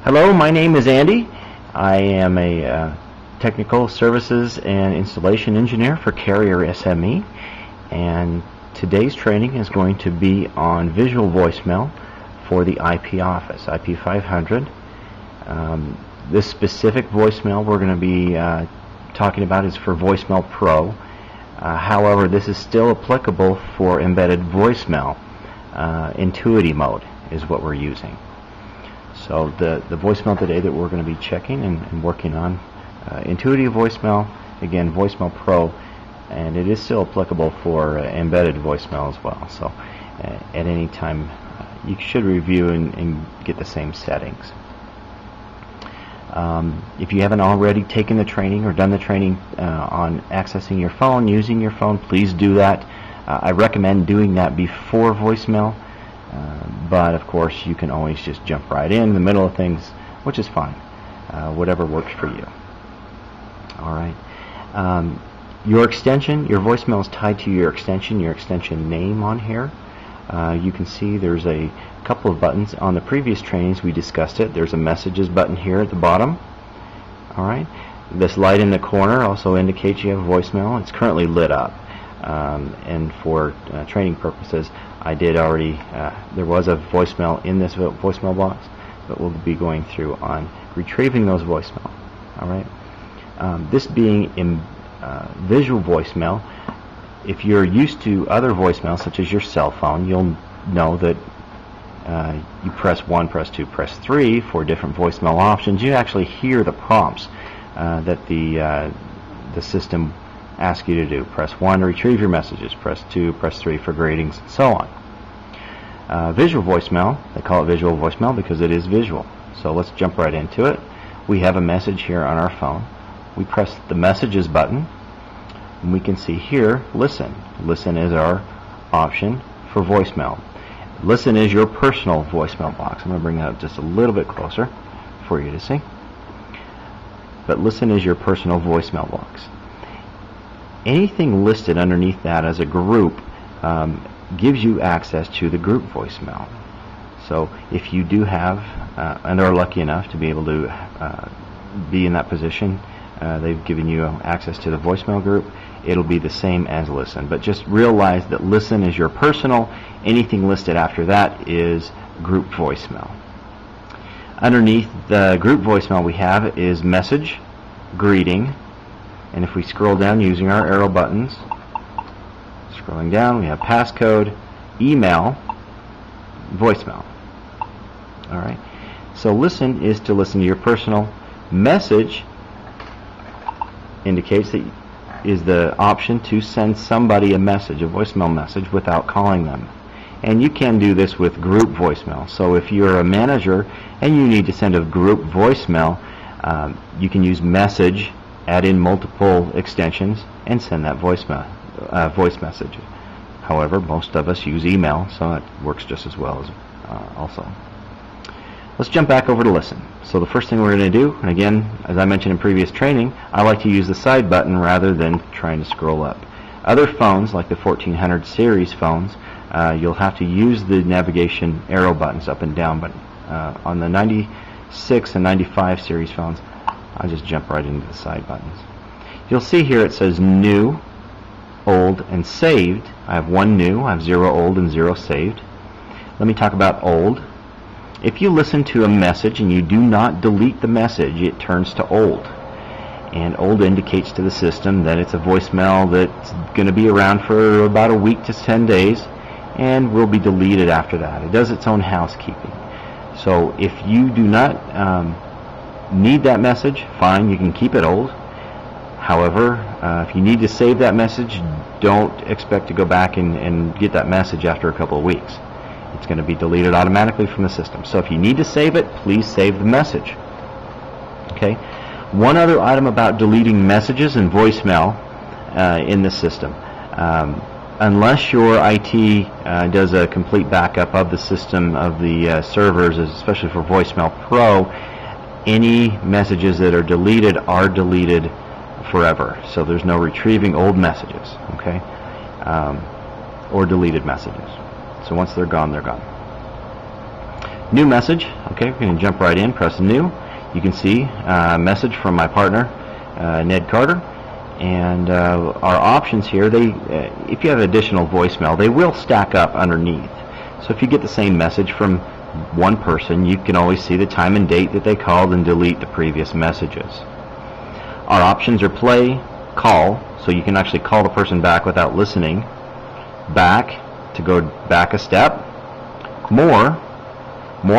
Hello, my name is Andy. I am a technical services and installation engineer for Carrier SME, and today's training is going to be on visual voicemail for the IP office, IP 500. This specific voicemail we're going to be talking about is for Voicemail Pro. However, this is still applicable for embedded voicemail. Intuity mode is what we're using. So the voicemail today that we're going to be checking and working on, Intuity voicemail, again Voicemail Pro, and it is still applicable for embedded voicemail as well. So at any time you should review and get the same settings. If you haven't already taken the training or done the training on accessing your phone, using your phone, please do that. I recommend doing that before voicemail. But of course you can always just jump right in the middle of things, which is fine, whatever works for you. Alright, your extension, your voicemail is tied to your extension name on here. You can see there's a couple of buttons. On the previous trainings we discussed it. There's a messages button here at the bottom. Alright, this light in the corner also indicates you have a voicemail. It's currently lit up. And for training purposes, I did already, there was a voicemail in this voicemail box, but we'll be going through on retrieving those voicemail. Alright, this being in visual voicemail, if you're used to other voicemails such as your cell phone, you'll know that you press 1, press 2, press 3 for different voicemail options. You actually hear the prompts that the system ask you to do. Press 1 to retrieve your messages, press 2, press 3 for greetings, and so on. Visual voicemail, they call it visual voicemail because it is visual. So let's jump right into it. We have a message here on our phone. We press the messages button and we can see here listen. Listen is our option for voicemail. Listen is your personal voicemail box. I'm going to bring that up just a little bit closer for you to see. But listen is your personal voicemail box. Anything listed underneath that as a group gives you access to the group voicemail. So if you do have and are lucky enough to be able to be in that position, they've given you access to the voicemail group, it'll be the same as listen. But just realize that listen is your personal. Anything listed after that is group voicemail. Underneath the group voicemail we have is message, greeting. And if we scroll down using our arrow buttons, scrolling down, we have passcode, email, voicemail. Alright, so listen is to listen to your personal. Message indicates that is the option to send somebody a message, a voicemail message, without calling them. And you can do this with group voicemail. So if you're a manager and you need to send a group voicemail, you can use message, add in multiple extensions, and send that voice message. However, most of us use email, so it works just as well as also. Let's jump back over to listen. So the first thing we're going to do, and again, as I mentioned in previous training, I like to use the side button rather than trying to scroll up. Other phones, like the 1400 series phones, you'll have to use the navigation arrow buttons up and down, but on the 96 and 95 series phones, I'll just jump right into the side buttons. You'll see here it says new, old, and saved. I have 1 new, I have 0 old, and 0 saved. Let me talk about old. If you listen to a message and you do not delete the message, it turns to old. And old indicates to the system that it's a voicemail that's going to be around for about a week to 10 days and will be deleted after that. It does its own housekeeping. So if you do not need that message, fine, you can keep it old. However, if you need to save that message, don't expect to go back and get that message after a couple of weeks. It's going to be deleted automatically from the system. So if you need to save it, please save the message. Okay. One other item about deleting messages and voicemail in the system. Unless your IT does a complete backup of the system, of the servers, especially for Voicemail Pro, any messages that are deleted forever. So there's no retrieving old messages, okay, or deleted messages. So once they're gone, they're gone. New message. Okay, we're going to jump right in, press new. You can see a message from my partner, Ned Carter. And our options here, if you have additional voicemail, they will stack up underneath. So if you get the same message from one person, you can always see the time and date that they called and delete the previous messages. Our options are play, call, so you can actually call the person back without listening. Back, to go back a step. More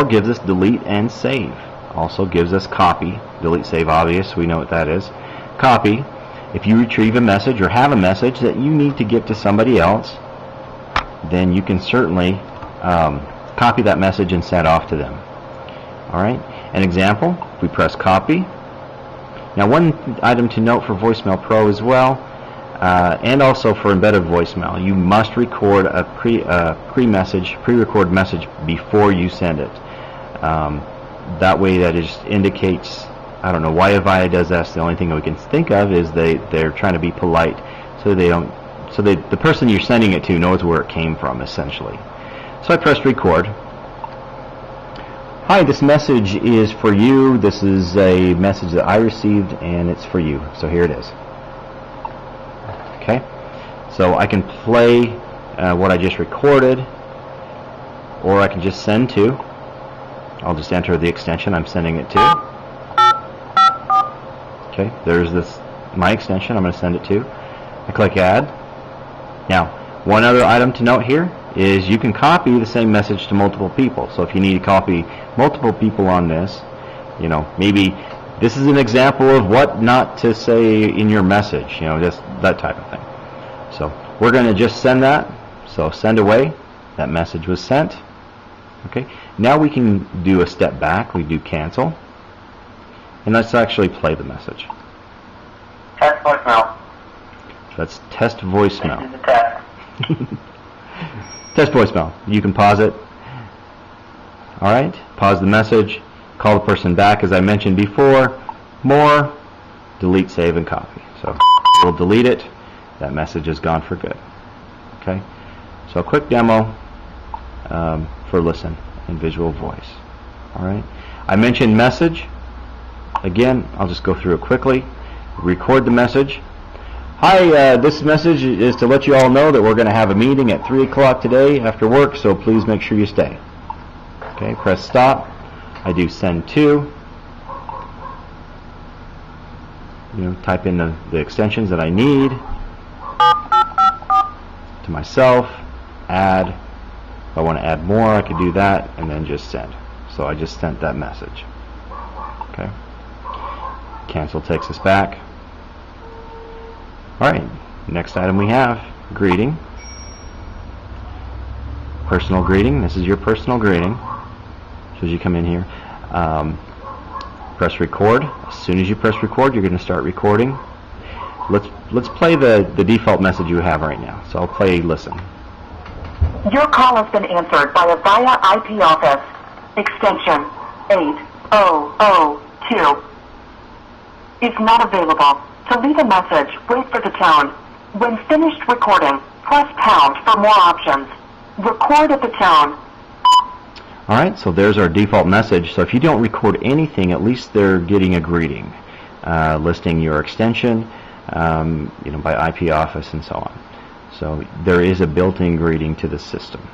gives us delete and save. Also gives us copy. Delete, save, obvious, we know what that is. Copy. If you retrieve a message or have a message that you need to get to somebody else, then you can certainly copy that message and send off to them. Alright, an example, if we press copy. Now one item to note for Voicemail Pro as well, and also for embedded voicemail, you must record a pre-record message before you send it. That way that just indicates, I don't know why Avaya does that. The only thing we can think of is they're trying to be polite, so the person you're sending it to knows where it came from, essentially. So I pressed record. Hi, this message is for you. This is a message that I received, and it's for you. So here it is. Okay. So I can play what I just recorded, or I can just send to. I'll just enter the extension I'm sending it to. Okay, there's my extension I'm going to send it to. I click add. Now, one other item to note here is you can copy the same message to multiple people. So if you need to copy multiple people on this, maybe this is an example of what not to say in your message, just that type of thing. So we're going to just send that. So send away. That message was sent. Okay, now we can do a step back. We do cancel. And let's actually play the message. Test voicemail. Let's test voicemail. This is a test. Test voicemail. You can pause it. Alright, pause the message. Call the person back as I mentioned before. More, delete, save, and copy. So we'll delete it. That message is gone for good. Okay, so a quick demo for listen and visual voice. Alright, I mentioned message. Again, I'll just go through it quickly. Record the message. Hi, this message is to let you all know that we're going to have a meeting at 3 o'clock today after work, so please make sure you stay. Okay, press stop. I do send to. Type in the extensions that I need. To myself, add. If I want to add more, I could do that, and then just send. So I just sent that message. Okay. Cancel takes us back. Alright, next item we have, greeting. Personal greeting. This is your personal greeting. So as you come in here, press record. As soon as you press record, you're going to start recording. Let's play the default message you have right now. So I'll play listen. Your call has been answered by Avaya IP office, extension 8002. Is not available. To leave a message, wait for the tone. When finished recording, press pound for more options. Record at the tone. Alright, so there's our default message. So if you don't record anything, at least they're getting a greeting, listing your extension, by IP office and so on. So there is a built-in greeting to the system.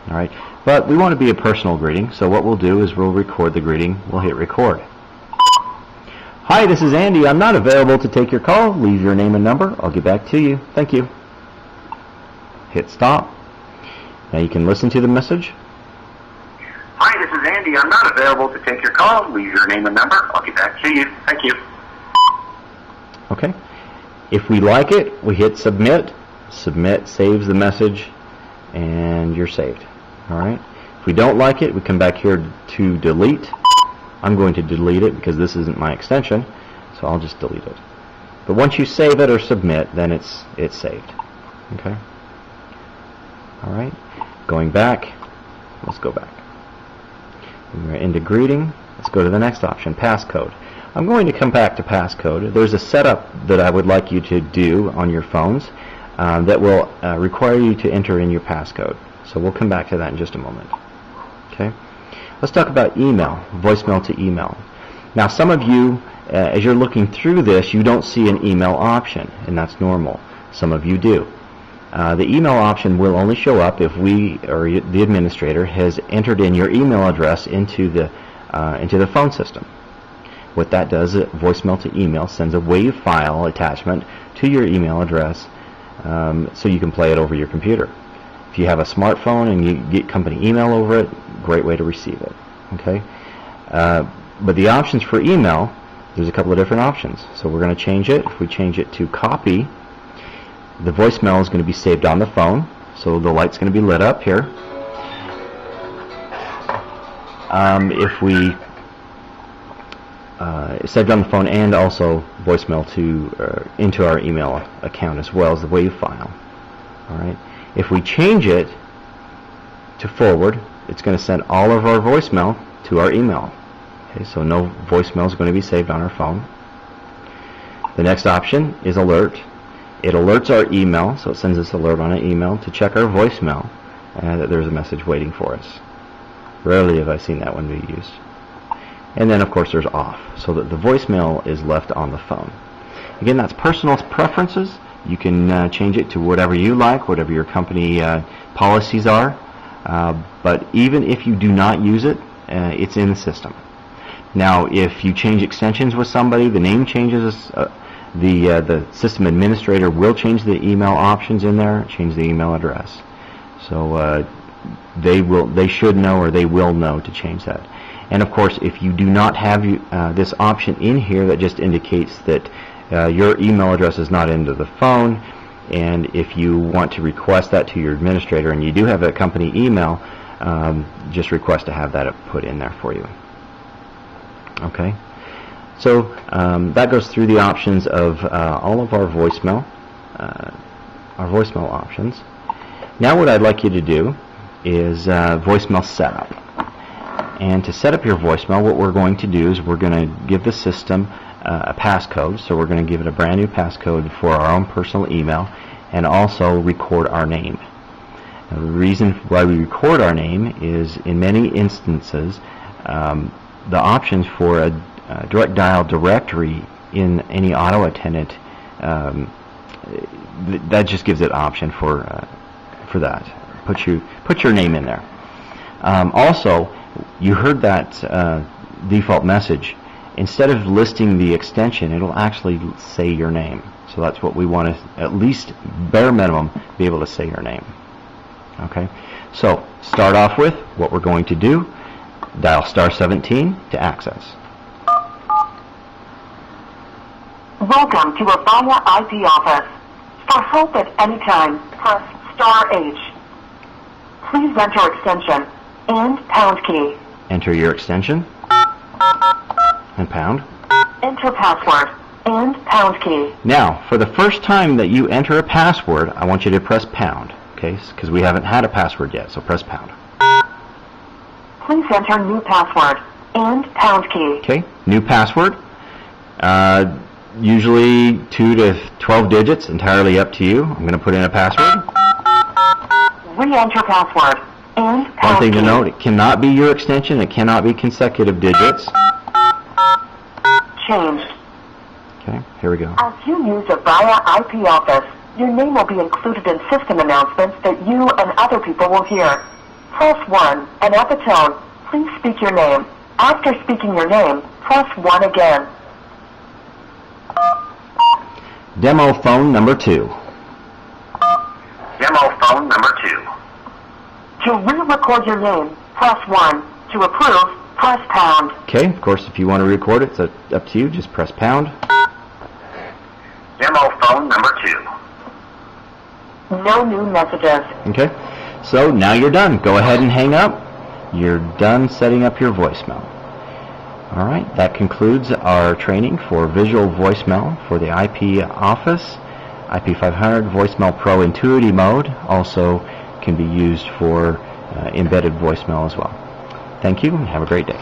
Alright, but we want to be a personal greeting, so what we'll do is we'll record the greeting. We'll hit record. Hi, this is Andy. I'm not available to take your call. Leave your name and number. I'll get back to you. Thank you. Hit stop. Now you can listen to the message. Hi, this is Andy. I'm not available to take your call. Leave your name and number. I'll get back to you. Thank you. Okay. If we like it, we hit submit. Submit saves the message, and you're saved. Alright. If we don't like it, we come back here to delete. I'm going to delete it because this isn't my extension, so I'll just delete it. But once you save it or submit, then it's saved. Okay. All right. Going back. Let's go back. We're into greeting. Let's go to the next option, passcode. I'm going to come back to passcode. There's a setup that I would like you to do on your phones that will require you to enter in your passcode. So we'll come back to that in just a moment. Okay. Let's talk about email, voicemail to email. Now, some of you, as you're looking through this, you don't see an email option, and that's normal. Some of you do. The email option will only show up if we, or the administrator, has entered in your email address into the phone system. What that does, voicemail to email, sends a WAV file attachment to your email address so you can play it over your computer. If you have a smartphone and you get company email over it, great way to receive it. Okay, but the options for email, there's a couple of different options. So we're going to change it. If we change it to copy, the voicemail is going to be saved on the phone, so the light's going to be lit up here. If we saved on the phone and also voicemail to into our email account as well as the WAV file. All right. If we change it to forward, it's going to send all of our voicemail to our email. Okay, so no voicemail is going to be saved on our phone. The next option is alert. It alerts our email, so it sends us alert on an email to check our voicemail and that there's a message waiting for us. Rarely have I seen that one be used. And then, of course, there's off, so that the voicemail is left on the phone. Again, that's personal preferences. You can change it to whatever you like, whatever your company policies are. But even if you do not use it, it's in the system. Now, if you change extensions with somebody, the name changes. The system administrator will change the email options in there, change the email address. So they should know, or they will know, to change that. And of course, if you do not have this option in here, that just indicates that your email address is not into the phone. And if you want to request that to your administrator, and you do have a company email, just request to have that put in there for you. Okay. So that goes through the options of all of our voicemail options. Now what I'd like you to do is voicemail setup. And to set up your voicemail, what we're going to do is we're going to give the system a passcode. So we're going to give it a brand new passcode for our own personal email, and also record our name. Now, the reason why we record our name is, in many instances, the options for a direct dial directory in any auto attendant, that just gives it option for that. Put your name in there. Also, you heard that default message. Instead of listing the extension, it'll actually say your name. So that's what we want to, at least bare minimum, be able to say your name. Okay. So start off with what we're going to do. Dial *17 to access. Welcome to Avaya IP office. For help at any time, press *H. Please enter extension and pound key. Enter your extension and pound. Enter password and pound key. Now, for the first time that you enter a password, I want you to press pound, okay? Because we haven't had a password yet, so press pound. Please enter new password and pound key. Okay, new password. Usually 2 to 12 digits, entirely up to you. I'm going to put in a password. Re-enter password and pound key. One thing to note, it cannot be your extension, it cannot be consecutive digits. Changed. Okay, here we go. As you use Avaya IP office, your name will be included in system announcements that you and other people will hear. Press 1, and at the tone, please speak your name. After speaking your name, press 1 again. Demo phone number 2. Demo phone number 2. To re-record your name, press 1. To approve, press pound. Okay, of course, if you want to record it, it's up to you. Just press pound. Demo phone number 2. No new messages. Okay, so now you're done. Go ahead and hang up. You're done setting up your voicemail. All right, that concludes our training for visual voicemail for the IP office. IP500 Voicemail Pro Intuity mode also can be used for embedded voicemail as well. Thank you and have a great day.